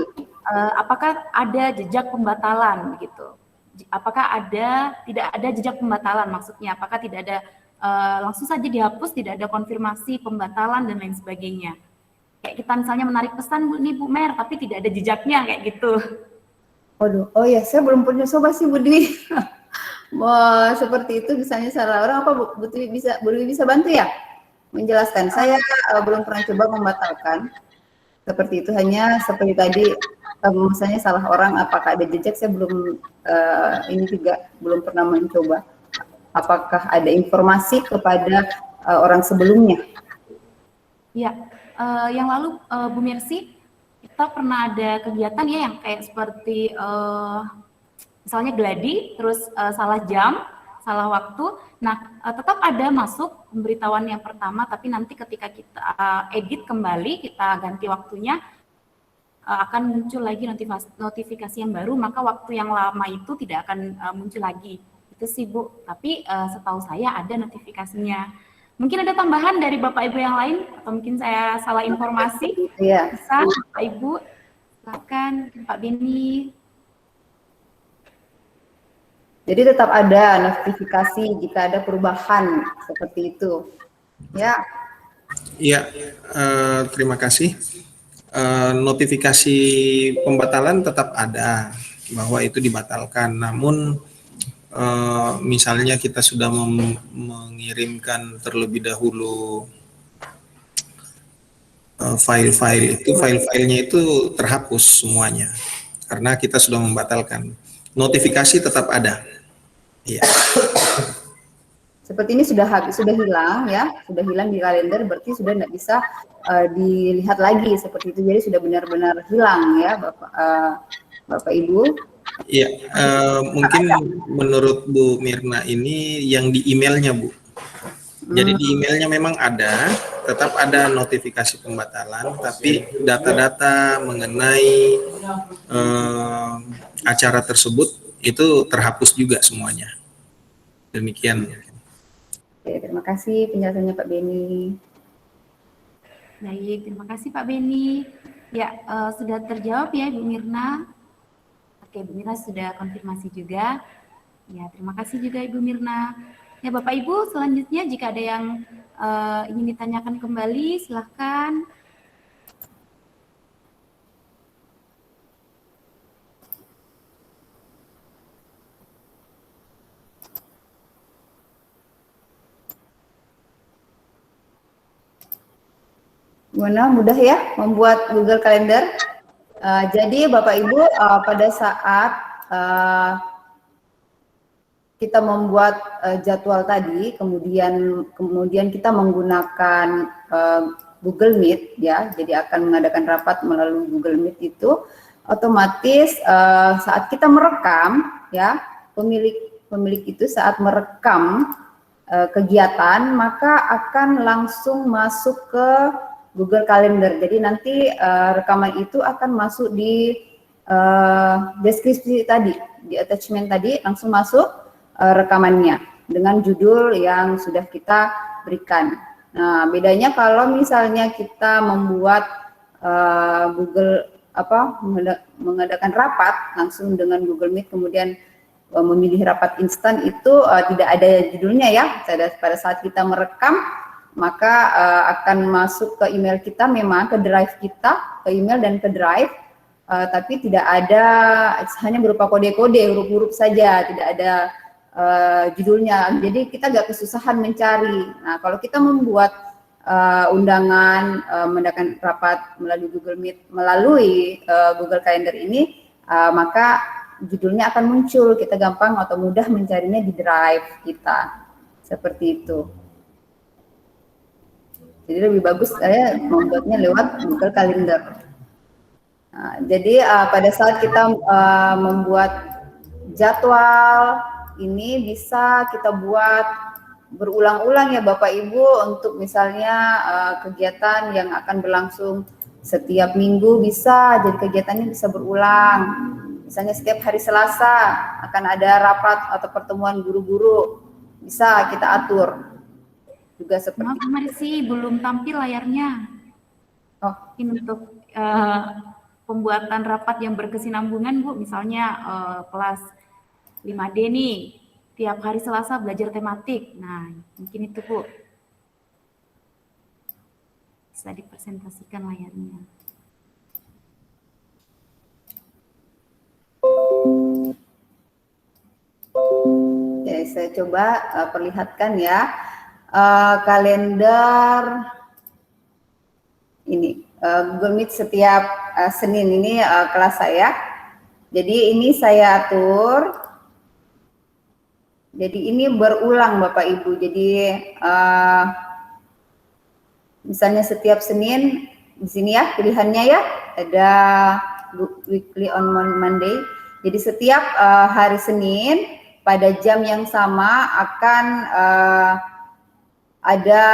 Nah, apakah ada jejak pembatalan gitu? Apakah tidak ada jejak pembatalan maksudnya? Apakah tidak ada langsung saja dihapus, tidak ada konfirmasi pembatalan dan lain sebagainya? Kayak kita misalnya menarik pesan Bu Mer, tapi tidak ada jejaknya kayak gitu. Waduh, oh ya saya belum pernah coba sih Bu Dwi. Wah, seperti itu misalnya salah orang apa boleh bisa bantu ya menjelaskan. Saya belum pernah coba membatalkan seperti itu, hanya seperti tadi misalnya salah orang apakah ada jejak, saya belum ini juga belum pernah mencoba. Apakah ada informasi kepada orang sebelumnya? Ya, yang lalu Bu Mercy, kita pernah ada kegiatan ya yang kayak seperti misalnya gladi, terus salah jam, salah waktu. Nah, tetap ada masuk pemberitahuan yang pertama, tapi nanti ketika kita edit kembali, kita ganti waktunya, akan muncul lagi notifikasi yang baru, maka waktu yang lama itu tidak akan muncul lagi. Itu sih Bu, tapi setahu saya ada notifikasinya. Mungkin ada tambahan dari Bapak Ibu yang lain, atau mungkin saya salah informasi. Iya. Bisa Bapak Ibu, silakan Pak Beni. Jadi tetap ada notifikasi jika ada perubahan seperti itu. Ya. Iya, terima kasih. Notifikasi pembatalan tetap ada bahwa itu dibatalkan. Namun misalnya kita sudah mengirimkan terlebih dahulu file-filenya itu terhapus semuanya karena kita sudah membatalkan. Notifikasi tetap ada. Iya. Seperti ini sudah hilang ya, sudah hilang di kalender, berarti sudah tidak bisa dilihat lagi seperti itu. Jadi sudah benar-benar hilang ya, Bapak Ibu. Iya, mungkin menurut Bu Mirna ini yang di emailnya Bu. Jadi di emailnya memang ada, tetap ada notifikasi pembatalan, tapi data-data mengenai acara tersebut itu terhapus juga semuanya. Demikian. Oke, terima kasih penjelasannya Pak Beni. Baik, terima kasih Pak Beni. Ya, sudah terjawab ya Bu Mirna. Oke, Bu Mirna sudah konfirmasi juga. Ya, terima kasih juga Ibu Mirna. Ya, Bapak Ibu, selanjutnya jika ada yang ingin ditanyakan kembali, silahkan. Gimana, mudah ya membuat Google Calendar? Jadi Bapak Ibu, pada saat kita membuat jadwal tadi, kemudian kita menggunakan Google Meet ya, jadi akan mengadakan rapat melalui Google Meet itu, otomatis saat kita merekam ya, pemilik itu saat merekam kegiatan maka akan langsung masuk ke Google Calendar. Jadi nanti rekaman itu akan masuk di deskripsi tadi, di attachment tadi langsung masuk rekamannya dengan judul yang sudah kita berikan. Nah, bedanya kalau misalnya kita membuat mengadakan rapat langsung dengan Google Meet, kemudian memilih rapat instan itu tidak ada judulnya ya. Pada saat kita merekam maka akan masuk ke email kita, memang ke drive kita, ke email dan ke drive, tapi tidak ada, hanya berupa kode-kode, huruf-huruf saja, tidak ada judulnya. Jadi kita nggak kesusahan mencari. Nah, kalau kita membuat undangan mengadakan rapat melalui Google Meet, melalui Google Calendar ini, maka judulnya akan muncul, kita gampang atau mudah mencarinya di drive kita, seperti itu. Jadi lebih bagus saya membuatnya lewat Google Calendar. Nah, jadi pada saat kita membuat jadwal ini bisa kita buat berulang-ulang ya Bapak Ibu, untuk misalnya kegiatan yang akan berlangsung setiap minggu bisa, jadi kegiatannya bisa berulang. Misalnya setiap hari Selasa akan ada rapat atau pertemuan guru-guru, bisa kita atur. Juga seperti Maaf, Mercy, belum tampil layarnya. Oh, ini untuk pembuatan rapat yang berkesinambungan Bu, misalnya kelas 5D nih, tiap hari Selasa belajar tematik. Nah, mungkin itu Bu. Bisa dipresentasikan layarnya. saya coba perlihatkan ya. Kalender ini Google Meet setiap Senin ini kelas saya. Jadi ini saya atur. Jadi ini berulang Bapak Ibu. Jadi misalnya setiap Senin di sini ya pilihannya ya ada weekly on Monday. Jadi setiap hari Senin pada jam yang sama akan ada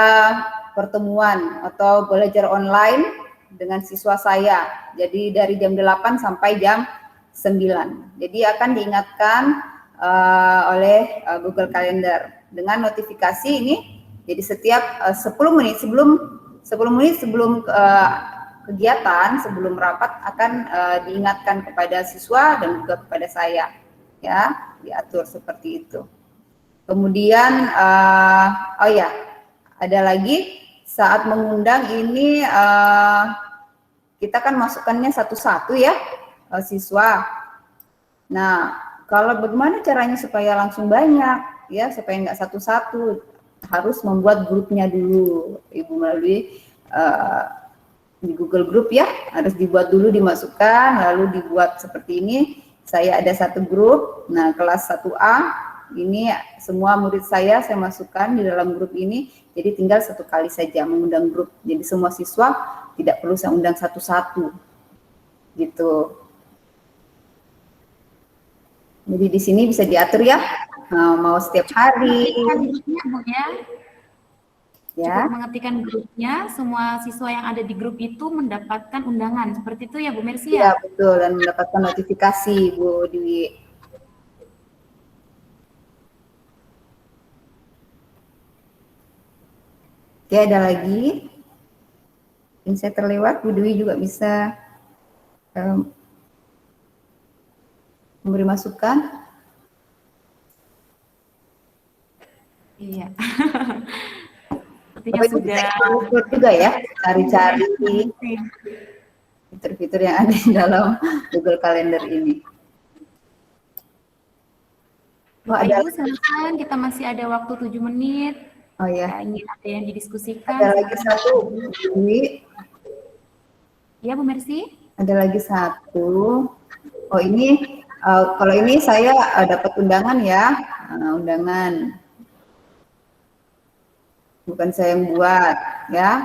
pertemuan atau belajar online dengan siswa saya. Jadi dari jam 8 sampai jam 9. Jadi akan diingatkan oleh Google Calendar dengan notifikasi ini. Jadi setiap 10 menit sebelum kegiatan, sebelum rapat akan diingatkan kepada siswa dan juga kepada saya. Ya, diatur seperti itu. Kemudian oh ya, ada lagi saat mengundang ini kita kan masukkannya satu-satu ya siswa. Nah, kalau bagaimana caranya supaya langsung banyak ya, supaya nggak satu-satu, harus membuat grupnya dulu Ibu melalui di Google Group ya, harus dibuat dulu, dimasukkan, lalu dibuat seperti ini. Saya ada satu grup, nah kelas 1A ini semua murid saya masukkan di dalam grup ini, jadi tinggal satu kali saja mengundang grup, jadi semua siswa tidak perlu saya undang satu-satu gitu. Jadi di sini bisa diatur ya, mau setiap hari. Ya. Cukup mengetikkan grupnya, semua siswa yang ada di grup itu mendapatkan undangan. Seperti itu ya Bu Mercy ya? Ya betul, dan mendapatkan notifikasi Bu Dwi. Oke, ada lagi. Yang saya terlewat, Bu Dwi juga bisa memberi masukan. Iya. Sudah juga ya, cari-cari fitur-fitur yang ada di dalam Google Calendar ini. Ibu silakan, kita masih ada waktu 7 menit. Oh ya. Ingin ada yang didiskusikan. Ada lagi satu, Bu Dwi. Ya Bu Mercy. Ada lagi satu. Oh ini, kalau ini saya dapat undangan ya, undangan. Bukan saya yang buat ya.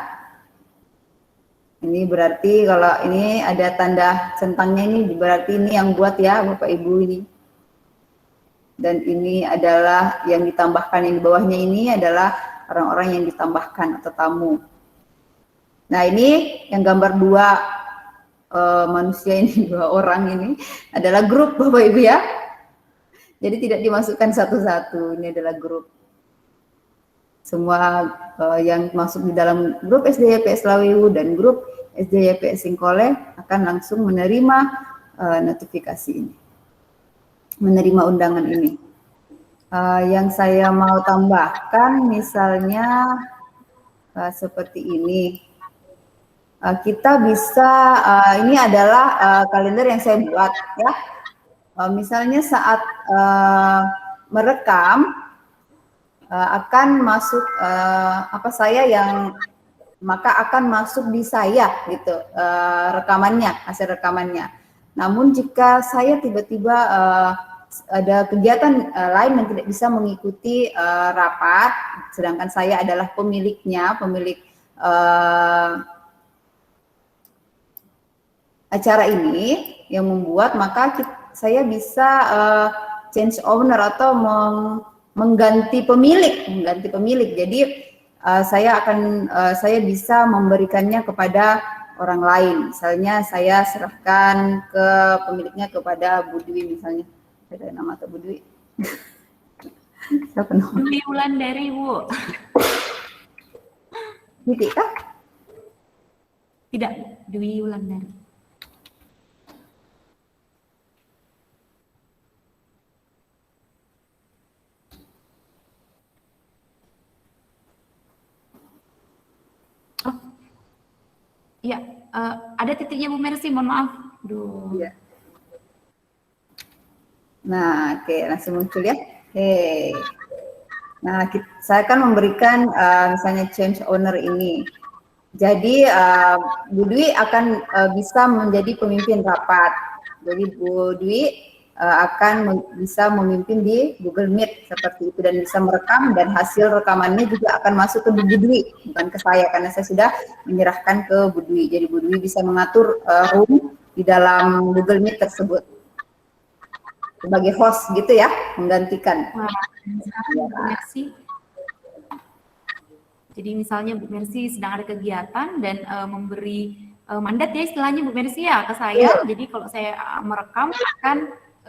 Ini berarti kalau ini ada tanda centangnya ini berarti ini yang buat ya Bapak Ibu ini. Dan ini adalah yang ditambahkan, yang di bawahnya ini adalah orang-orang yang ditambahkan atau tamu. Nah ini yang gambar dua manusia ini, dua orang ini adalah grup Bapak Ibu ya. Jadi tidak dimasukkan satu-satu, ini adalah grup. Semua yang masuk di dalam grup SDYP Slawewu dan grup SDYP Singkole akan langsung menerima notifikasi ini, menerima undangan ini. Yang saya mau tambahkan misalnya seperti ini, kita bisa ini adalah kalender yang saya buat ya. Misalnya saat merekam akan masuk saya yang maka akan masuk di saya gitu rekamannya, hasil rekamannya. Namun jika saya tiba-tiba ada kegiatan lain yang tidak bisa mengikuti rapat, sedangkan saya adalah pemiliknya, pemilik acara ini yang membuat, maka saya bisa change owner atau mengganti pemilik. Jadi saya bisa memberikannya kepada orang lain. Misalnya saya serahkan ke pemiliknya kepada Bu Dwi misalnya. Ada nama atau Bu Dwi? Siapa nama? Dwi Wulandari Bu. Dwi kah? Tidak, Dwi Wulandari. Iya, ada titiknya Bu Mercy, mohon maaf. Duh. Iya. Nah, oke, langsung muncul ya. Oke. Nah, saya akan memberikan misalnya change owner ini. Jadi Bu Dwi akan bisa menjadi pemimpin rapat. Jadi Bu Dwi akan bisa memimpin di Google Meet seperti itu dan bisa merekam, dan hasil rekamannya juga akan masuk ke Bu Dwi, bukan ke saya karena saya sudah menyerahkan ke Bu Dwi. Jadi Bu Dwi bisa mengatur room di dalam Google Meet tersebut sebagai host gitu ya, menggantikan. Wah, Bu Mercy. Jadi misalnya Bu Mercy sedang ada kegiatan dan memberi mandat ya istilahnya Bu Mercy ya ke saya. Jadi kalau saya merekam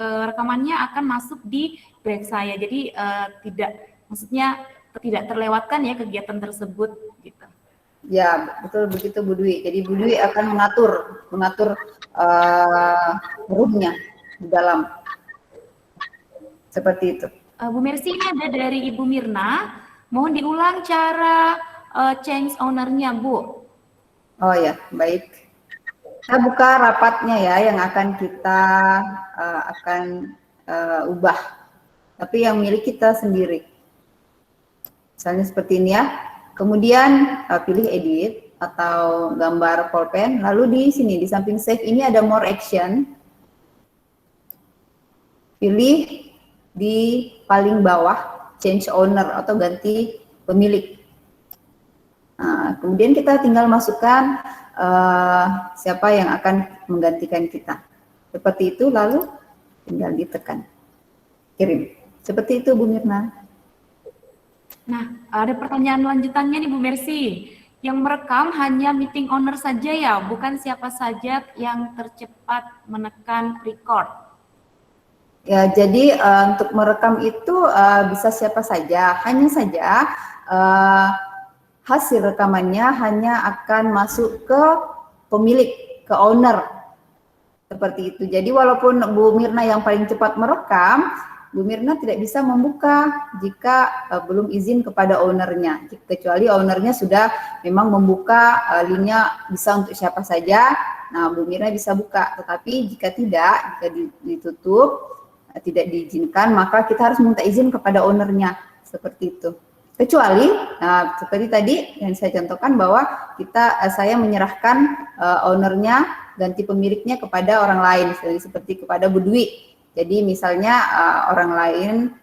rekamannya akan masuk di drive saya. Jadi tidak terlewatkan ya kegiatan tersebut gitu. Ya, betul begitu Bu Dwi. Jadi Bu Dwi akan mengatur roomnya di dalam. Seperti itu. Bu Mercy, ini ada dari Ibu Mirna. Mohon diulang cara change owner-nya, Bu. Oh ya, baik. Kita buka rapatnya ya, yang akan kita ubah. Tapi yang milik kita sendiri. Misalnya seperti ini ya. Kemudian pilih edit atau gambar pulpen. Lalu di sini di samping save ini ada more action. Pilih di paling bawah change owner atau ganti pemilik. Nah, kemudian kita tinggal masukkan siapa yang akan menggantikan kita. Seperti itu, lalu tinggal ditekan kirim. Seperti itu Bu Mirna. Nah, ada pertanyaan lanjutannya nih Bu Mercy. Yang merekam hanya meeting owner saja ya, bukan siapa saja yang tercepat menekan record. Ya, jadi untuk merekam itu bisa siapa saja, hanya saja hasil rekamannya hanya akan masuk ke pemilik, ke owner, seperti itu. Jadi walaupun Bu Mirna yang paling cepat merekam, Bu Mirna tidak bisa membuka jika belum izin kepada ownernya, kecuali ownernya sudah memang membuka linknya bisa untuk siapa saja. Nah, Bu Mirna bisa buka, tetapi jika tidak, jika ditutup, tidak diizinkan, maka kita harus minta izin kepada ownernya, seperti itu. Kecuali, nah, seperti tadi yang saya contohkan bahwa saya menyerahkan ownernya, ganti pemiliknya kepada orang lain, seperti kepada Bu Dwi. Jadi misalnya orang lain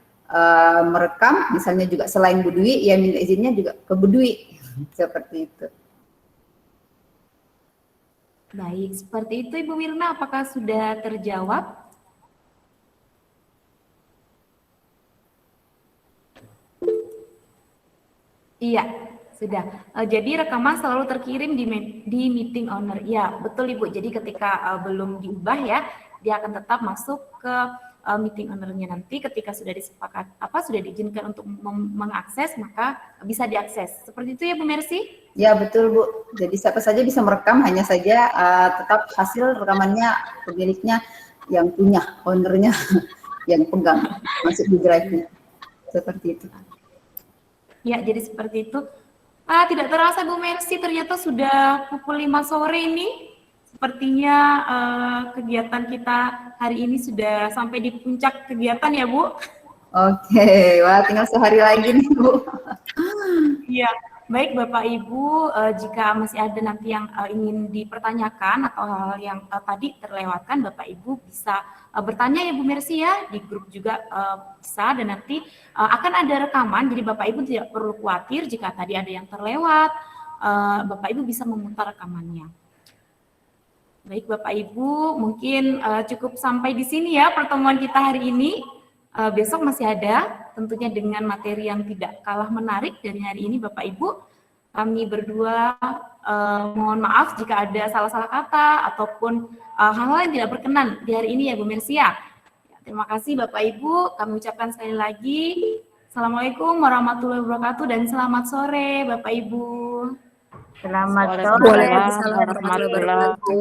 merekam, misalnya juga selain Bu Dwi, ya minta izinnya juga ke Bu Dwi, seperti itu. Baik, seperti itu Ibu Mirna, apakah sudah terjawab? Iya, sudah. Jadi rekaman selalu terkirim di meeting owner. Ya, betul Ibu. Jadi ketika belum diubah ya, dia akan tetap masuk ke meeting owner-nya nanti. Ketika sudah sudah diizinkan untuk mengakses, maka bisa diakses. Seperti itu ya Bu Mercy? Ya, betul Bu. Jadi siapa saja bisa merekam, hanya saja tetap hasil rekamannya pemiliknya yang punya, ownernya yang pegang, masuk di drive-nya. Seperti itu. Ya, jadi seperti itu. Tidak terasa Bu Mercy, ternyata sudah pukul 5 sore ini. Sepertinya kegiatan kita hari ini sudah sampai di puncak kegiatan ya Bu. Oke, wah tinggal sehari lagi nih Bu. Iya, baik Bapak Ibu, jika masih ada nanti yang ingin dipertanyakan atau hal yang tadi terlewatkan, Bapak Ibu bisa bertanya ya Bu Mercy ya, di grup juga bisa, dan nanti akan ada rekaman, jadi Bapak Ibu tidak perlu khawatir jika tadi ada yang terlewat, Bapak Ibu bisa memutar rekamannya. Baik Bapak Ibu, mungkin cukup sampai di sini ya pertemuan kita hari ini. Besok masih ada, tentunya dengan materi yang tidak kalah menarik dari hari ini Bapak Ibu. Kami berdua mohon maaf jika ada salah-salah kata ataupun hal-hal yang tidak berkenan di hari ini ya Bu Mercy ya. Terima kasih Bapak Ibu, kami ucapkan sekali lagi Assalamualaikum warahmatullahi wabarakatuh dan selamat sore Bapak Ibu. Selamat sore. Waalaikumsalam warahmatullahi wabarakatuh.